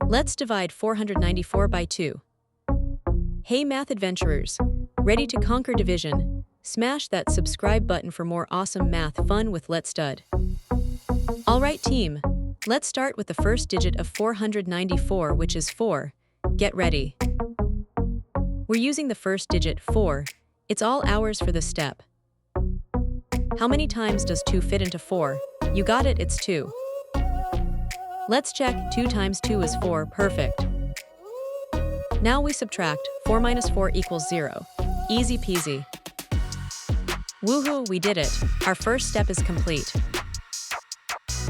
Let's divide 494 by 2. Hey math adventurers, ready to conquer division? Smash that subscribe button for more awesome math fun with Let's Stud. Alright team, let's start with the first digit of 494, which is 4. Get ready. We're using the first digit 4. It's all ours for this step. How many times does 2 fit into 4? You got it, it's 2. Let's check. 2 times 2 is 4, perfect. Now we subtract. 4 minus 4 equals 0. Easy peasy. Woohoo, we did it. Our first step is complete.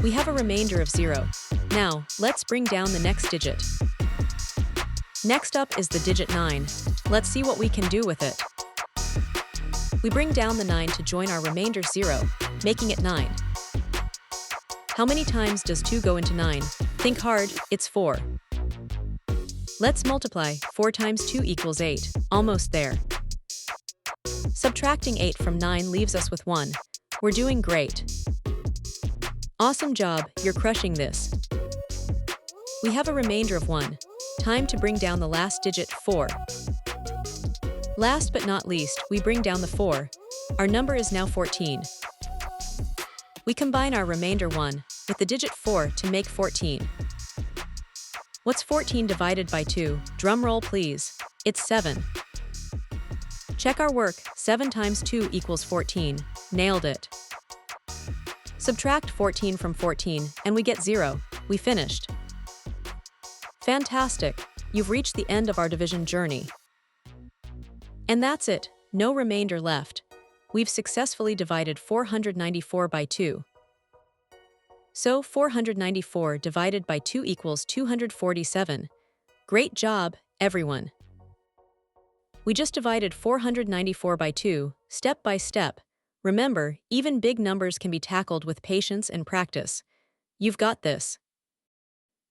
We have a remainder of 0. Now, let's bring down the next digit. Next up is the digit 9. Let's see what we can do with it. We bring down the 9 to join our remainder 0, making it 9. How many times does 2 go into 9? Think hard, it's 4. Let's multiply. 4 times 2 equals 8. Almost there. Subtracting 8 from 9 leaves us with 1. We're doing great. Awesome job, you're crushing this. We have a remainder of 1. Time to bring down the last digit, 4. Last but not least, we bring down the 4. Our number is now 14. We combine our remainder 1 with the digit 4 to make 14. What's 14 divided by 2? Drum roll please. It's 7. Check our work. 7 times 2 equals 14. Nailed it. Subtract 14 from 14 and we get 0. We finished. Fantastic. You've reached the end of our division journey. And that's it. No remainder left. We've successfully divided 494 by 2. So 494 divided by 2 equals 247. Great job, everyone. We just divided 494 by 2, step by step. Remember, even big numbers can be tackled with patience and practice. You've got this.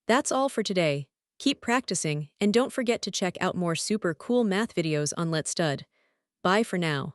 That's all for today. Keep practicing, and don't forget to check out more super cool math videos on Let's Stud. Bye for now.